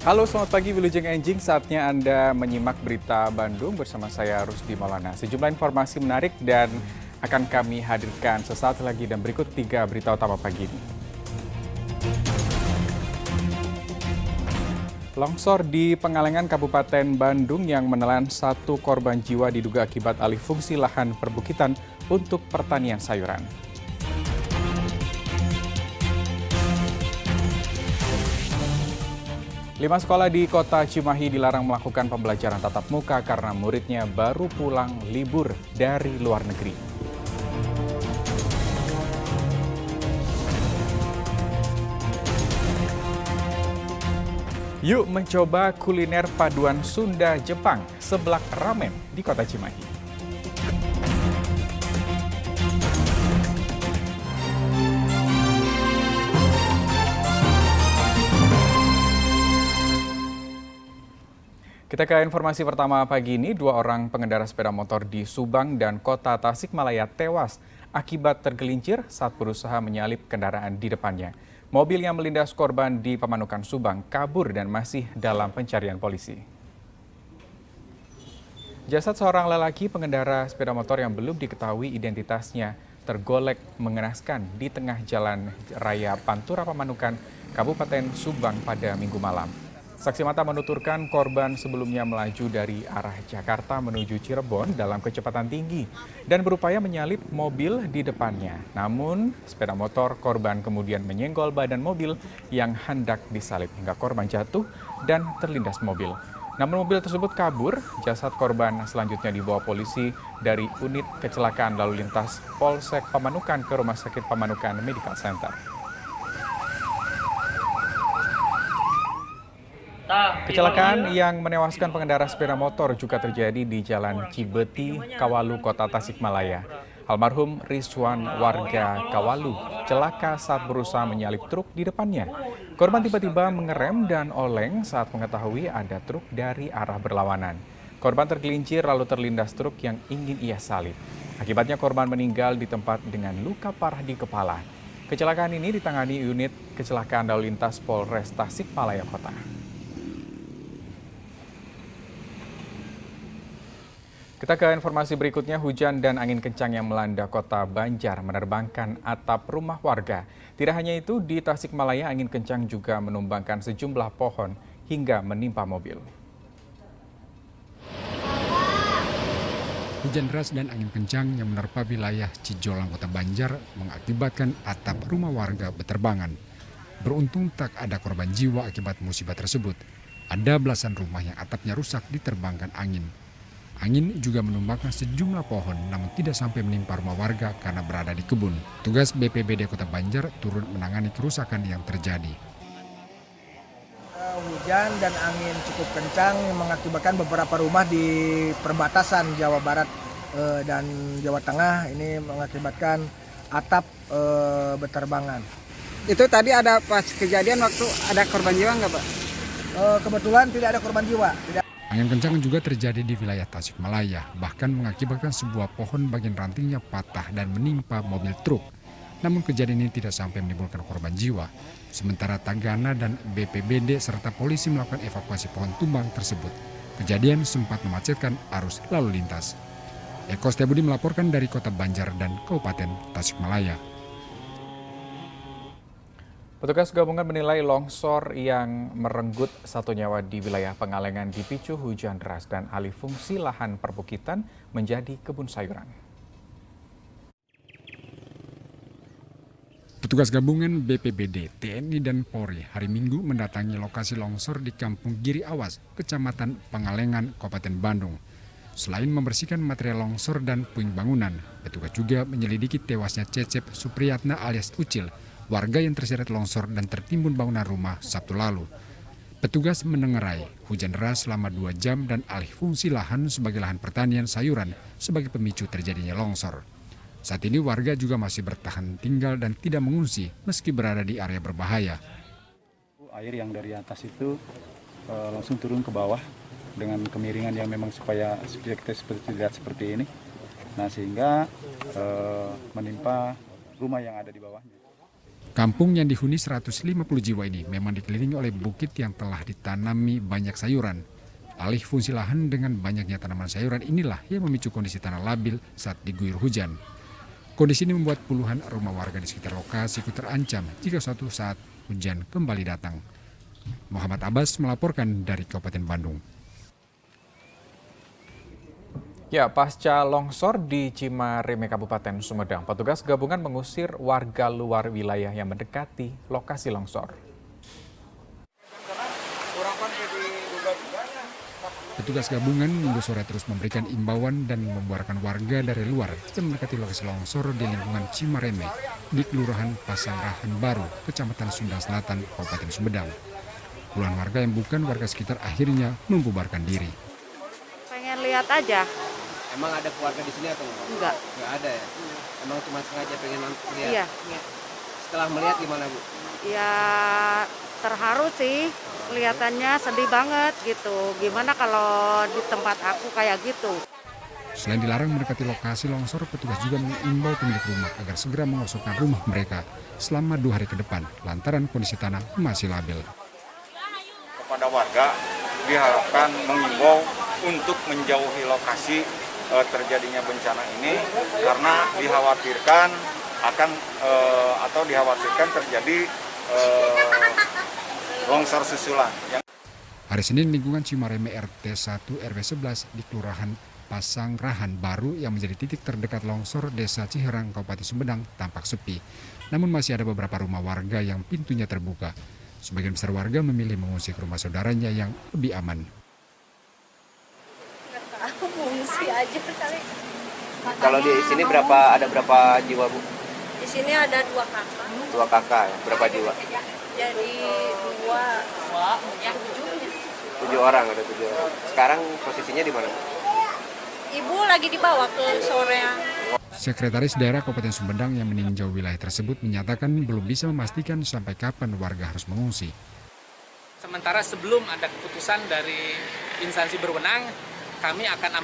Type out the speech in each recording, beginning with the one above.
Halo, selamat pagi Wilujeng Enjing. Saatnya Anda menyimak berita Bandung bersama saya Rusdi Maulana. Sejumlah informasi menarik dan akan kami hadirkan sesaat lagi dan berikut 3 berita utama pagi ini. Longsor di Pengalengan Kabupaten Bandung yang menelan 1 korban jiwa diduga akibat alih fungsi lahan perbukitan untuk pertanian sayuran. 5 sekolah di kota Cimahi dilarang melakukan pembelajaran tatap muka karena muridnya baru pulang libur dari luar negeri. Yuk mencoba kuliner paduan Sunda Jepang, seblak ramen di kota Cimahi. Kita ke informasi pertama pagi ini, 2 orang pengendara sepeda motor di Subang dan kota Tasikmalaya tewas akibat tergelincir saat berusaha menyalip kendaraan di depannya. Mobil yang melindas korban di Pamanukan Subang kabur dan masih dalam pencarian polisi. Jasad seorang lelaki pengendara sepeda motor yang belum diketahui identitasnya tergolek mengenaskan di tengah jalan raya Pantura Pamanukan, Kabupaten Subang pada Minggu malam. Saksi mata menuturkan korban sebelumnya melaju dari arah Jakarta menuju Cirebon dalam kecepatan tinggi dan berupaya menyalip mobil di depannya. Namun, sepeda motor korban kemudian menyenggol badan mobil yang hendak disalip hingga korban jatuh dan terlindas mobil. Namun mobil tersebut kabur, jasad korban selanjutnya dibawa polisi dari unit kecelakaan lalu lintas Polsek Pamanukan ke Rumah Sakit Pamanukan Medical Center. Kecelakaan yang menewaskan pengendara sepeda motor juga terjadi di Jalan Cibeti, Kawalu, Kota Tasikmalaya. Almarhum Rizwan warga Kawalu celaka saat berusaha menyalip truk di depannya. Korban tiba-tiba mengerem dan oleng saat mengetahui ada truk dari arah berlawanan. Korban tergelincir lalu terlindas truk yang ingin ia salip. Akibatnya korban meninggal di tempat dengan luka parah di kepala. Kecelakaan ini ditangani unit kecelakaan lalu lintas Polres Tasikmalaya Kota. Kita ke informasi berikutnya, hujan dan angin kencang yang melanda kota Banjar menerbangkan atap rumah warga. Tidak hanya itu, di Tasikmalaya angin kencang juga menumbangkan sejumlah pohon hingga menimpa mobil. Hujan deras dan angin kencang yang menerpa wilayah Cijolang, Kota Banjar mengakibatkan atap rumah warga berterbangan. Beruntung tak ada korban jiwa akibat musibah tersebut. Ada belasan rumah yang atapnya rusak diterbangkan angin. Angin juga menumbangkan sejumlah pohon namun tidak sampai menimpa rumah warga karena berada di kebun. Tugas BPBD Kota Banjar turun menangani kerusakan yang terjadi. Hujan dan angin cukup kencang mengakibatkan beberapa rumah di perbatasan Jawa Barat dan Jawa Tengah ini mengakibatkan atap berterbangan. Itu tadi ada pas kejadian waktu ada korban jiwa nggak Pak? Kebetulan tidak ada korban jiwa. Angin kencang juga terjadi di wilayah Tasikmalaya, bahkan mengakibatkan sebuah pohon bagian rantingnya patah dan menimpa mobil truk. Namun kejadian ini tidak sampai menimbulkan korban jiwa. Sementara Tagana dan BPBD serta polisi melakukan evakuasi pohon tumbang tersebut. Kejadian sempat memacetkan arus lalu lintas. Eko Setiabudi melaporkan dari Kota Banjar dan Kabupaten Tasikmalaya. Petugas gabungan menilai longsor yang merenggut 1 nyawa di wilayah Pengalengan dipicu hujan deras dan alih fungsi lahan perbukitan menjadi kebun sayuran. Petugas gabungan BPBD, TNI, dan Polri hari Minggu mendatangi lokasi longsor di Kampung Giri Awas, Kecamatan Pengalengan, Kabupaten Bandung. Selain membersihkan material longsor dan puing bangunan, petugas juga menyelidiki tewasnya Cecep Supriyatna alias Ucil, warga yang terseret longsor dan tertimbun bangunan rumah Sabtu lalu. Petugas menengarai hujan deras selama 2 jam dan alih fungsi lahan sebagai lahan pertanian sayuran sebagai pemicu terjadinya longsor. Saat ini warga juga masih bertahan tinggal dan tidak mengungsi meski berada di area berbahaya. Air yang dari atas itu langsung turun ke bawah dengan kemiringan yang memang supaya kita lihat seperti ini. Nah sehingga menimpa rumah yang ada di bawahnya. Kampung yang dihuni 150 jiwa ini memang dikelilingi oleh bukit yang telah ditanami banyak sayuran. Alih fungsi lahan dengan banyaknya tanaman sayuran inilah yang memicu kondisi tanah labil saat diguyur hujan. Kondisi ini membuat puluhan rumah warga di sekitar lokasi ikut terancam jika suatu saat hujan kembali datang. Muhammad Abbas melaporkan dari Kabupaten Bandung. Ya, pasca longsor di Cimareme, Kabupaten Sumedang, petugas gabungan mengusir warga luar wilayah yang mendekati lokasi longsor. Petugas gabungan minggu sore terus memberikan imbauan dan membuarkan warga dari luar yang mendekati lokasi longsor di lingkungan Cimareme di Kelurahan Pasanggrahan Baru, Kecamatan Sumedang Selatan, Kabupaten Sumedang. Puluhan warga yang bukan warga sekitar akhirnya membubarkan diri. Pengen lihat aja. Emang ada keluarga di sini atau enggak? Enggak. Enggak ada ya? Emang cuma sengaja pengen lihat? Iya. Setelah melihat gimana, Bu? Ya terharu sih. Kelihatannya sedih banget gitu. Gimana kalau di tempat aku kayak gitu? Selain dilarang mendekati lokasi longsor, petugas juga mengimbau pemilik rumah agar segera mengosongkan rumah mereka selama 2 hari ke depan lantaran kondisi tanah masih labil. Kepada warga diharapkan mengimbau untuk menjauhi lokasi terjadinya bencana ini karena dikhawatirkan akan atau dikhawatirkan terjadi longsor susulan. Hari Senin, lingkungan Cimareme RT 1 RW 11 di Kelurahan Pasanggrahan Baru yang menjadi titik terdekat longsor Desa Ciherang, Kabupaten Sumedang tampak sepi. Namun masih ada beberapa rumah warga yang pintunya terbuka. Sebagian besar warga memilih mengungsi ke rumah saudaranya yang lebih aman. Aku mengungsi aja kali. Kalau di sini ada berapa jiwa, Bu? Di sini ada 2 kakak. 2 kakak ya? Berapa jiwa? Jadi 7 orang, ada 7 orang. Sekarang posisinya di mana, Bu? Ibu lagi dibawa ke soreang. Sekretaris Daerah Kabupaten Sumedang yang meninjau wilayah tersebut menyatakan belum bisa memastikan sampai kapan warga harus mengungsi. Sementara sebelum ada keputusan dari instansi berwenang, kami akan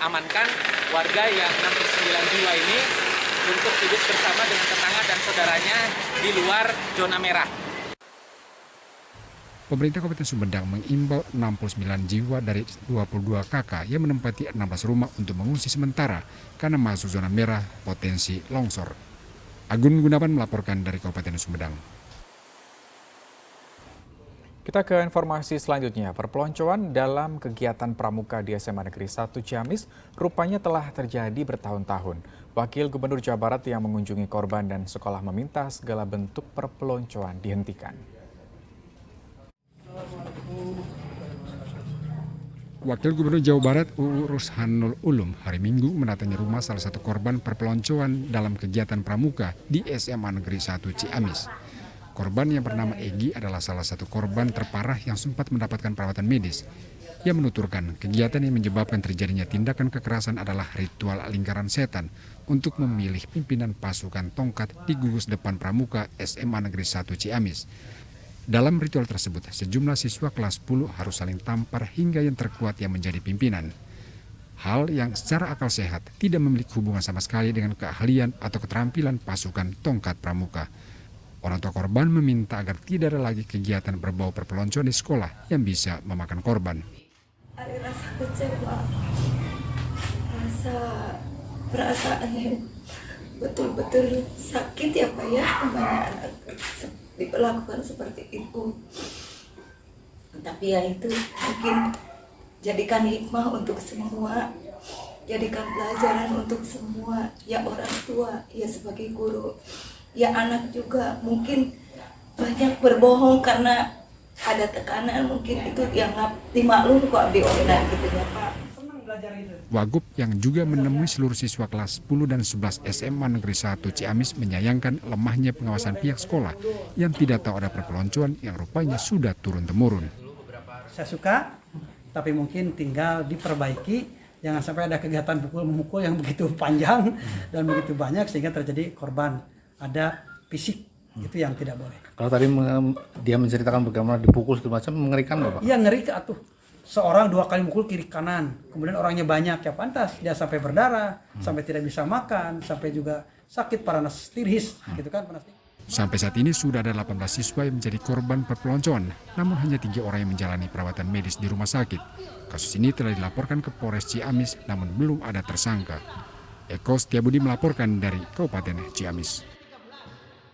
amankan warga yang 69 jiwa ini untuk hidup bersama dengan tetangga dan saudaranya di luar zona merah. Pemerintah Kabupaten Sumedang mengimbau 69 jiwa dari 22 KK yang menempati 16 rumah untuk mengungsi sementara karena masuk zona merah potensi longsor. Agun Gunawan melaporkan dari Kabupaten Sumedang. Kita ke informasi selanjutnya. Perpeloncoan dalam kegiatan pramuka di SMA Negeri 1 Ciamis rupanya telah terjadi bertahun-tahun. Wakil Gubernur Jawa Barat yang mengunjungi korban dan sekolah meminta segala bentuk perpeloncoan dihentikan. Wakil Gubernur Jawa Barat UU Rushanul Ulum hari Minggu mendatangi rumah salah satu korban perpeloncoan dalam kegiatan pramuka di SMA Negeri 1 Ciamis. Korban yang bernama Egi adalah salah satu korban terparah yang sempat mendapatkan perawatan medis. Ia menuturkan kegiatan yang menyebabkan terjadinya tindakan kekerasan adalah ritual lingkaran setan untuk memilih pimpinan pasukan tongkat di gugus depan pramuka SMA Negeri 1 Ciamis. Dalam ritual tersebut, sejumlah siswa kelas 10 harus saling tampar hingga yang terkuat yang menjadi pimpinan. Hal yang secara akal sehat tidak memiliki hubungan sama sekali dengan keahlian atau keterampilan pasukan tongkat pramuka. Orang tua korban meminta agar tidak ada lagi kegiatan berbau perpeloncoan di sekolah yang bisa memakan korban. Ada rasa kecewa, perasaan yang betul-betul sakit ya Pak ya, namanya anak diperlakukan seperti itu. Tapi ya itu mungkin jadikan hikmah untuk semua, jadikan pelajaran untuk semua, ya orang tua, ya sebagai guru, ya anak juga mungkin banyak berbohong karena ada tekanan, mungkin itu dianggap dimaklum kok online gitu ya Pak. Wagub yang juga menemui seluruh siswa kelas 10 dan 11 SMA Negeri 1 Ciamis menyayangkan lemahnya pengawasan pihak sekolah yang tidak tahu ada perpeloncoan yang rupanya sudah turun-temurun. Saya suka, tapi mungkin tinggal diperbaiki. Jangan sampai ada kegiatan pukul-memukul yang begitu panjang dan begitu banyak sehingga terjadi korban. Ada fisik, itu yang tidak boleh. Kalau tadi dia menceritakan bagaimana dipukul segala macam, mengerikan nggak Pak? Iya, ngeri atuh. Seorang 2 kali mukul kiri kanan, kemudian orangnya banyak, ya pantas dia sampai berdarah, sampai tidak bisa makan, sampai juga sakit panas tiris, gitu kan panas. Sampai saat ini sudah ada 18 siswa yang menjadi korban perpeloncoan, namun hanya 3 orang yang menjalani perawatan medis di rumah sakit. Kasus ini telah dilaporkan ke Polres Ciamis, namun belum ada tersangka. Eko Setiabudi melaporkan dari Kabupaten Ciamis.